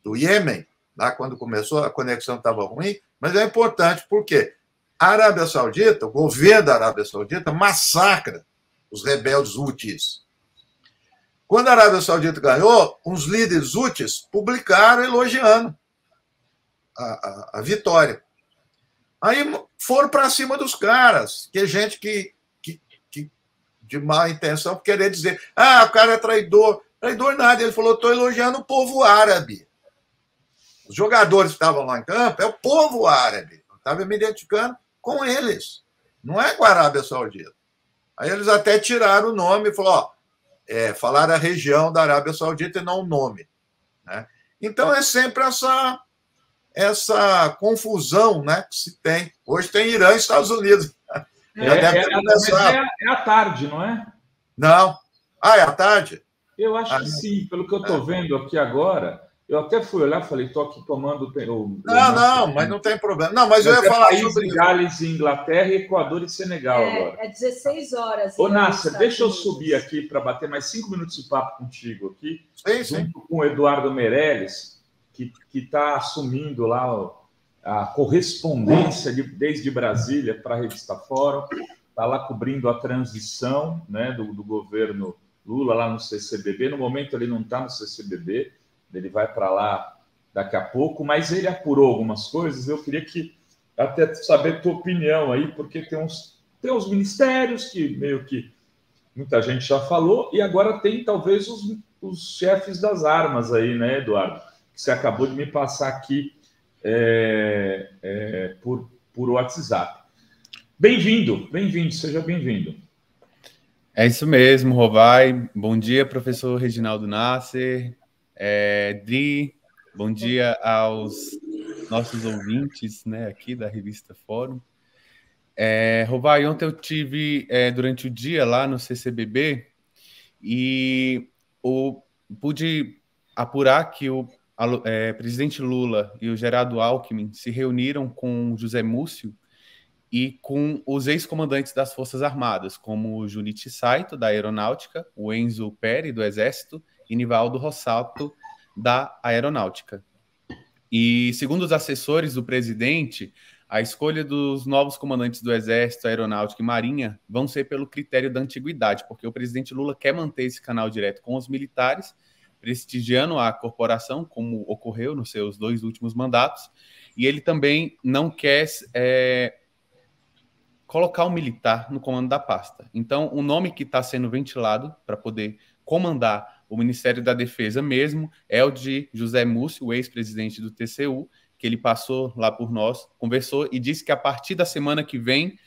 do Iêmen, lá quando começou, a conexão estava ruim, mas é importante porque a Arábia Saudita, o governo da Arábia Saudita, massacra os rebeldes Houthis. Quando a Arábia Saudita ganhou, uns líderes Houthis publicaram elogiando a vitória. Aí foram para cima dos caras, que é gente que de má intenção, querer dizer, o cara é traidor. Traidor nada. Ele falou, estou elogiando o povo árabe. Os jogadores que estavam lá em campo é o povo árabe. Eu estava me identificando com eles. Não é com a Arábia Saudita. Aí eles até tiraram o nome e falaram, falaram a região da Arábia Saudita e não o nome. Né? Então é sempre essa confusão, né, que se tem. Hoje tem Irã e Estados Unidos. É à tarde, não é? Não. É à tarde? Eu acho que sim, pelo que eu estou vendo aqui agora. Eu até fui olhar e falei, estou aqui tomando... Não, mas não tem problema. Não, mas eu ia falar sobre... Gales, Inglaterra, Equador e Senegal agora. É 16 horas. Ô, Nasser, deixa eu subir aqui para bater mais 5 minutos de papo contigo aqui. Junto com o Eduardo Meirelles, que está assumindo lá a correspondência desde Brasília para a revista Fórum, está lá cobrindo a transição, né, do governo Lula lá no CCBB. No momento ele não está no CCBB, ele vai para lá daqui a pouco, mas ele apurou algumas coisas. Eu queria até saber a tua opinião aí, porque tem uns ministérios que meio que muita gente já falou, e agora tem talvez os chefes das armas aí, né, Eduardo? Que você acabou de me passar aqui por WhatsApp. Bem-vindo, seja bem-vindo. É isso mesmo, Rovai. Bom dia, professor Reginaldo Nasser, Dri, bom dia aos nossos ouvintes, né, aqui da revista Fórum. Rovai, ontem eu tive durante o dia lá no CCBB e pude apurar que o presidente Lula e o Geraldo Alckmin se reuniram com José Múcio e com os ex-comandantes das Forças Armadas, como o Junichi Saito, da Aeronáutica, o Enzo Peri, do Exército, e Nivaldo Rossato, da Aeronáutica. E, segundo os assessores do presidente, a escolha dos novos comandantes do Exército, Aeronáutica e Marinha vão ser pelo critério da antiguidade, porque o presidente Lula quer manter esse canal direto com os militares, prestigiando a corporação, como ocorreu nos seus 2 últimos mandatos, e ele também não quer colocar um militar no comando da pasta. Então, o nome que está sendo ventilado para poder comandar o Ministério da Defesa mesmo é o de José Múcio, o ex-presidente do TCU, que ele passou lá por nós, conversou e disse que a partir da semana que vem,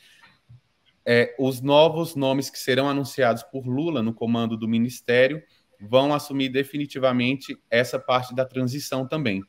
os novos nomes que serão anunciados por Lula no comando do Ministério vão assumir definitivamente essa parte da transição também.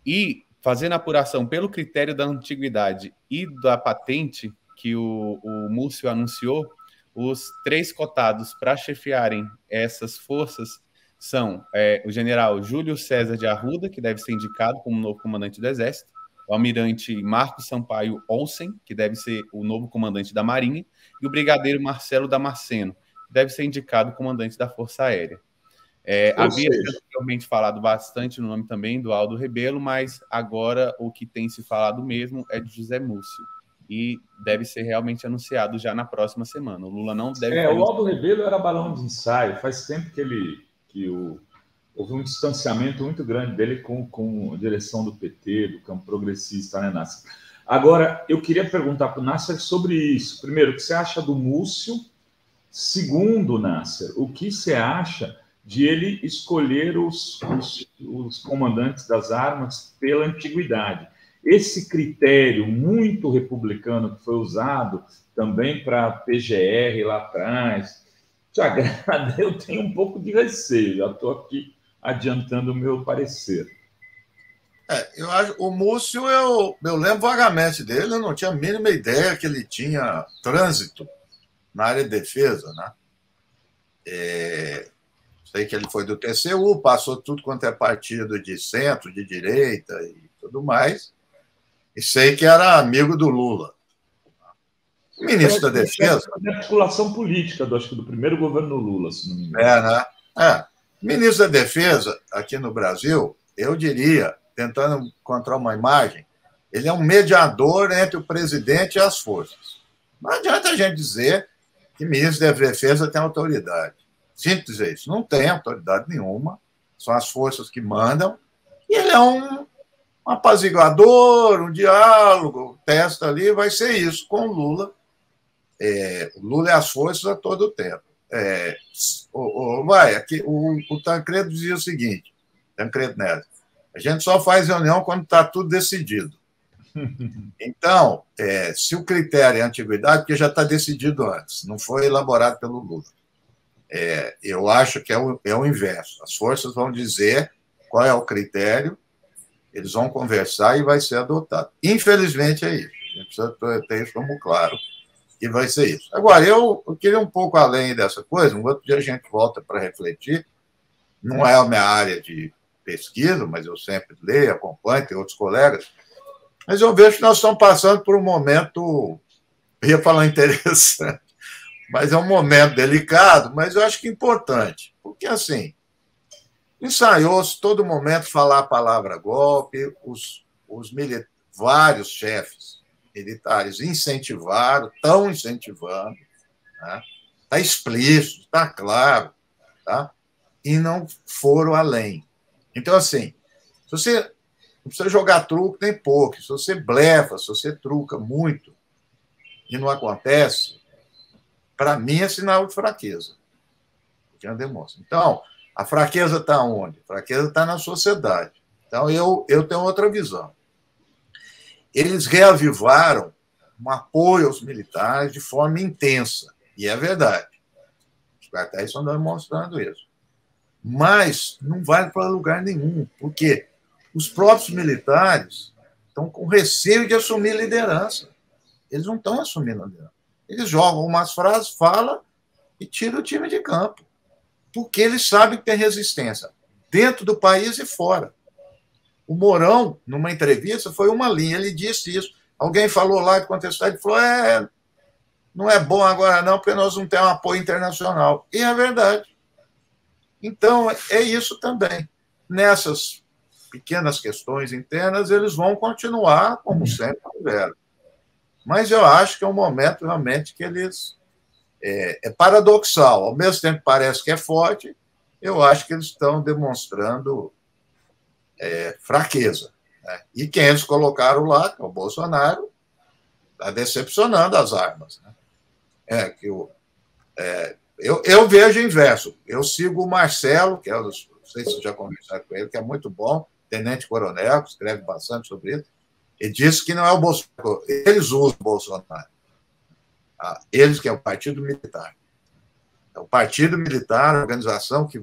E, fazendo a apuração pelo critério da antiguidade e da patente que o Múcio anunciou, os 3 cotados para chefiarem essas forças são o general Júlio César de Arruda, que deve ser indicado como novo comandante do Exército, o almirante Marcos Sampaio Olsen, que deve ser o novo comandante da Marinha, e o brigadeiro Marcelo Damasceno, que deve ser indicado comandante da Força Aérea. Havia anteriormente falado bastante no nome também do Aldo Rebelo, mas agora o que tem se falado mesmo é de José Múcio. E deve ser realmente anunciado já na próxima semana. O Lula não deve... O Aldo Rebelo era balão de ensaio. Faz tempo que houve um distanciamento muito grande dele com a direção do PT, do campo progressista, né, Nasser? Agora, eu queria perguntar para o Nasser sobre isso. Primeiro, o que você acha do Múcio? Segundo, Nasser, o que você acha de ele escolher os comandantes das armas pela antiguidade? Esse critério muito republicano que foi usado também para a PGR lá atrás, te agrada? Eu tenho um pouco de receio, já estou aqui adiantando o meu parecer. Eu acho, o Múcio, eu lembro vagamente dele, eu não tinha a mínima ideia que ele tinha trânsito na área de defesa, né? Sei que ele foi do TCU, passou tudo quanto é partido de centro, de direita e tudo mais. E sei que era amigo do Lula. O ministro da Defesa... A articulação política, acho que do primeiro governo Lula, se não me engano. Né? O ministro da Defesa, aqui no Brasil, eu diria, tentando encontrar uma imagem, ele é um mediador entre o presidente e as forças. Não adianta a gente dizer que o ministro da Defesa tem autoridade. Sinto dizer isso, não tem autoridade nenhuma, são as forças que mandam, e ele é um apaziguador, um diálogo, testa ali, vai ser isso com o Lula. O Lula é as forças a todo o tempo. O Tancredo dizia o seguinte, Tancredo Neves, a gente só faz reunião quando está tudo decidido. Então, se o critério é antiguidade, porque já está decidido antes, não foi elaborado pelo Lula. Eu acho que é o inverso. As forças vão dizer qual é o critério, eles vão conversar e vai ser adotado. Infelizmente é isso. A gente precisa ter isso como claro, que vai ser isso. Agora, eu queria um pouco além dessa coisa, um outro dia a gente volta para refletir, não é a minha área de pesquisa, mas eu sempre leio, acompanho, tem outros colegas, mas eu vejo que nós estamos passando por um momento, eu ia falar interessante, mas é um momento delicado, mas eu acho que importante, porque assim, ensaiou-se todo momento falar a palavra golpe, vários chefes militares incentivaram, estão incentivando, né? Está explícito, está claro, tá? E não foram além. Então, assim, se você não precisa jogar truco nem pouco, se você blefa, se você truca muito e não acontece, para mim é sinal de fraqueza. Já demonstra. Então, a fraqueza está onde? A fraqueza está na sociedade. Então, eu tenho outra visão. Eles reavivaram um apoio aos militares de forma intensa, e é verdade. Os cartéis estão demonstrando isso. Mas não vai para lugar nenhum, porque os próprios militares estão com receio de assumir liderança. Eles não estão assumindo a liderança. Eles jogam umas frases, falam e tiram o time de campo, porque eles sabem que tem resistência dentro do país e fora. O Mourão, numa entrevista, foi uma linha, ele disse isso. Alguém falou lá de contestado, ele falou, não é bom agora não, porque nós não temos apoio internacional. E é verdade. Então, é isso também. Nessas pequenas questões internas, eles vão continuar, como sempre tiveram. Mas eu acho que é um momento realmente que eles... É paradoxal. Ao mesmo tempo que parece que é forte, eu acho que eles estão demonstrando fraqueza. Né? E quem eles colocaram lá, que é o Bolsonaro, está decepcionando as armas. Né? Eu vejo o inverso. Eu sigo o Marcelo, que não sei se você já conversaram com ele, que é muito bom, tenente-coronel, que escreve bastante sobre isso, e disse que não é o Bolsonaro. Eles usam o Bolsonaro. Eles, que é o Partido Militar. É o Partido Militar, a organização que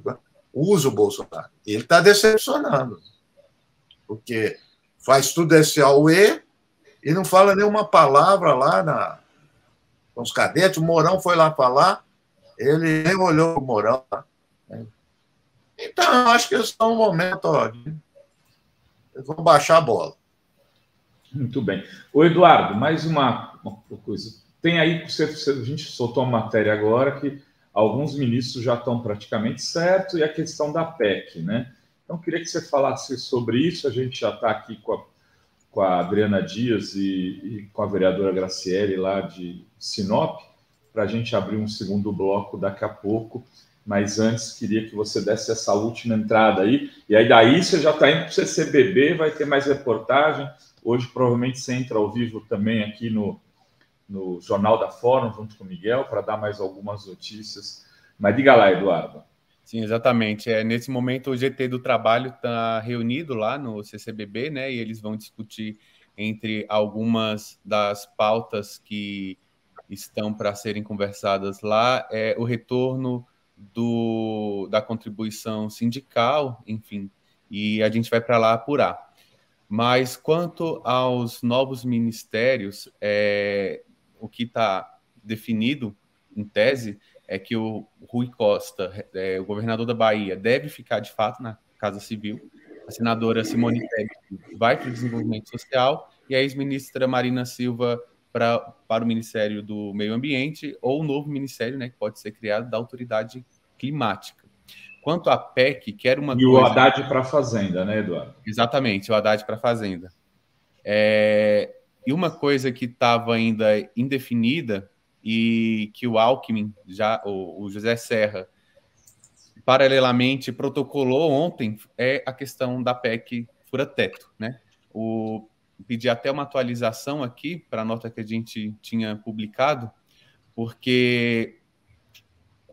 usa o Bolsonaro. E ele está decepcionando. Porque faz tudo esse auê e não fala nenhuma palavra lá com os cadetes. O Mourão foi lá falar, ele nem olhou o Mourão. Tá? Então, eu acho que eles estão no momento, eles vão baixar a bola. Muito bem. Ô, Eduardo, mais uma coisa. Tem aí, a gente soltou uma matéria agora que alguns ministros já estão praticamente certos e a questão da PEC, né? Então, queria que você falasse sobre isso. A gente já está aqui com a Adriana Dias e com a vereadora Graciele lá de Sinop, para a gente abrir um segundo bloco daqui a pouco. Mas antes, queria que você desse essa última entrada aí. E aí, daí, você já está indo para o CCBB, vai ter mais reportagem. Hoje, provavelmente, você entra ao vivo também aqui no Jornal da Fórum, junto com o Miguel, para dar mais algumas notícias. Mas diga lá, Eduardo. Sim, exatamente. Nesse momento, o GT do Trabalho está reunido lá no CCBB, né? E eles vão discutir entre algumas das pautas que estão para serem conversadas lá, o retorno da contribuição sindical, enfim, e a gente vai para lá apurar. Mas quanto aos novos ministérios, o que está definido, em tese, é que o Rui Costa, o governador da Bahia, deve ficar, de fato, na Casa Civil. A senadora Simone Tebet vai para o Desenvolvimento Social e a ex-ministra Marina Silva para o Ministério do Meio Ambiente ou o novo ministério, né, que pode ser criado, da Autoridade Climática. Quanto à PEC, quero uma coisa... E o Haddad para a Fazenda, né, Eduardo? Exatamente, o Haddad para a Fazenda. E uma coisa que estava ainda indefinida e que o Alckmin, o José Serra, paralelamente protocolou ontem, é a questão da PEC fura-teto, né? Pedi até uma atualização aqui para a nota que a gente tinha publicado, porque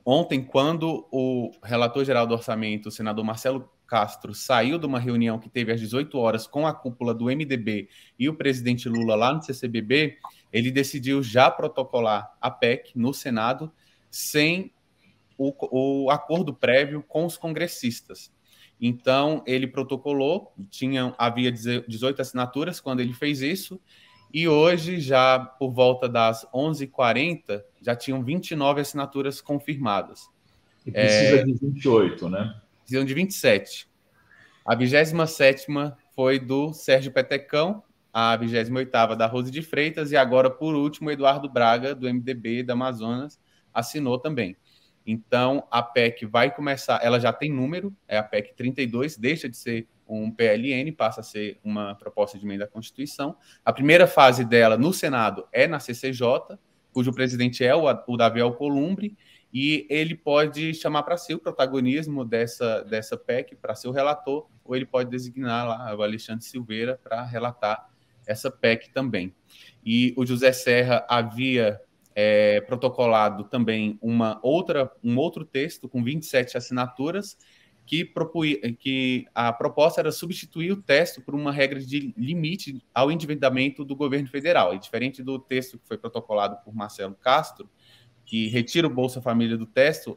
ontem, quando o relator geral do orçamento, o senador Marcelo Castro, saiu de uma reunião que teve às 18 horas com a cúpula do MDB e o presidente Lula lá no CCBB, ele decidiu já protocolar a PEC no Senado sem o acordo prévio com os congressistas. Então, ele protocolou, havia 18 assinaturas quando ele fez isso, e hoje, já por volta das 11h40, já tinham 29 assinaturas confirmadas. E precisa de 28, né? Precisam de 27. A 27ª foi do Sérgio Petecão, a 28ª da Rose de Freitas, e agora, por último, o Eduardo Braga, do MDB da Amazonas, assinou também. Então, a PEC vai começar, ela já tem número, é a PEC 32, deixa de ser um PLN, passa a ser uma proposta de emenda à Constituição. A primeira fase dela no Senado é na CCJ, cujo presidente é o Davi Alcolumbre, e ele pode chamar para si o protagonismo dessa PEC, para ser o relator, ou ele pode designar lá o Alexandre Silveira para relatar essa PEC também. E o José Serra havia protocolado também um outro texto com 27 assinaturas que a proposta era substituir o texto por uma regra de limite ao endividamento do governo federal. E diferente do texto que foi protocolado por Marcelo Castro, que retira o Bolsa Família do teto,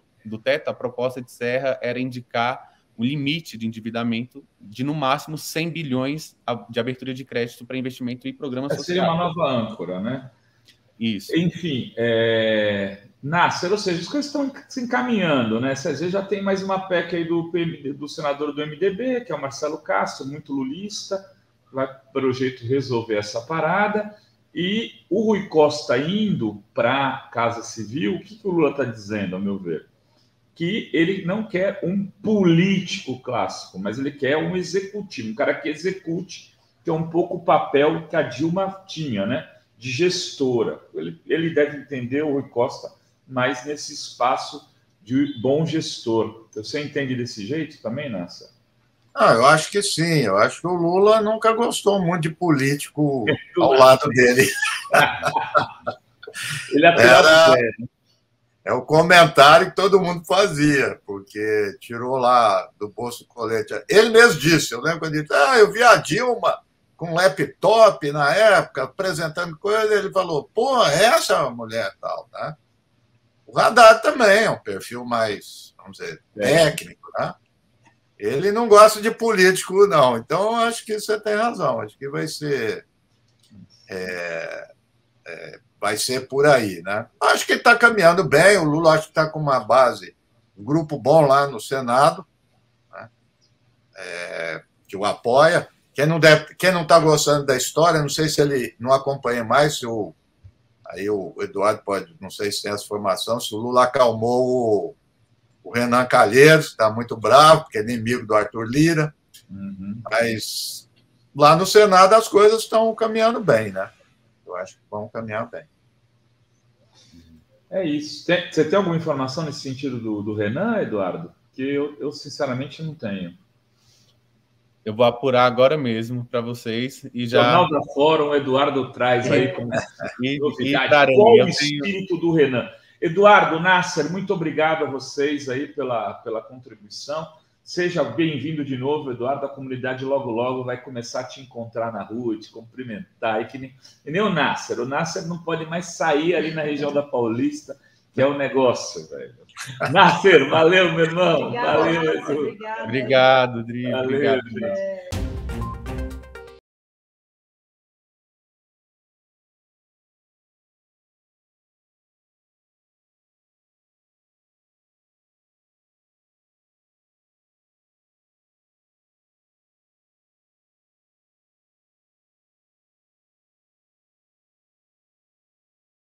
a proposta de Serra era indicar um limite de endividamento de, no máximo, 100 bilhões de abertura de crédito para investimento em programas sociais. Seria uma nova âncora, né? Isso. Enfim, Nasser, ou seja, as coisas estão se encaminhando, né? Às vezes já tem mais uma PEC aí do senador do MDB, que é o Marcelo Castro, muito lulista, vai, pelo jeito, resolver essa parada. E o Rui Costa indo para a Casa Civil, o que o Lula está dizendo, ao meu ver? Que ele não quer um político clássico, mas ele quer um executivo, um cara que execute, que é um pouco o papel que a Dilma tinha, né? De gestora. Ele deve entender, o Rui Costa, mais nesse espaço de bom gestor. Você entende desse jeito também, Nassa? Eu acho que sim. Eu acho que o Lula nunca gostou muito de político ao lado dele. Ele é o comentário que todo mundo fazia, porque tirou lá do bolso do colete. Ele mesmo disse, eu lembro quando ele disse, eu vi a Dilma com laptop na época, apresentando coisa, ele falou, essa é a mulher tal, né? O Haddad também é um perfil mais, vamos dizer, técnico, né? Ele não gosta de político, não. Então, acho que você tem razão. Acho que vai ser por aí, né? Acho que está caminhando bem. O Lula acho que está com uma base, um grupo bom lá no Senado, né? Que o apoia. Quem não está gostando da história, não sei se ele não acompanha mais, aí o Eduardo pode, não sei se tem essa informação, se o Lula acalmou o Renan Calheiros, que está muito bravo, porque é inimigo do Arthur Lira. Uhum. Mas lá no Senado as coisas estão caminhando bem, né? Eu acho que vão caminhar bem. É isso. Você tem alguma informação nesse sentido do Renan, Eduardo? Que eu sinceramente não tenho. Eu vou apurar agora mesmo para vocês e já. Jornal da Fórum, o Eduardo traz aí como novidade. Qual o espírito do Renan? Eduardo, Nasser, muito obrigado a vocês aí pela contribuição. Seja bem-vindo de novo, Eduardo. A comunidade logo vai começar a te encontrar na rua, te cumprimentar. E nem o Nasser. O Nasser não pode mais sair ali na região da Paulista, que é o negócio, velho. Nasser, valeu, meu irmão. Obrigado, valeu, Edu. Obrigado, Dri. Valeu, Obrigado. Dri.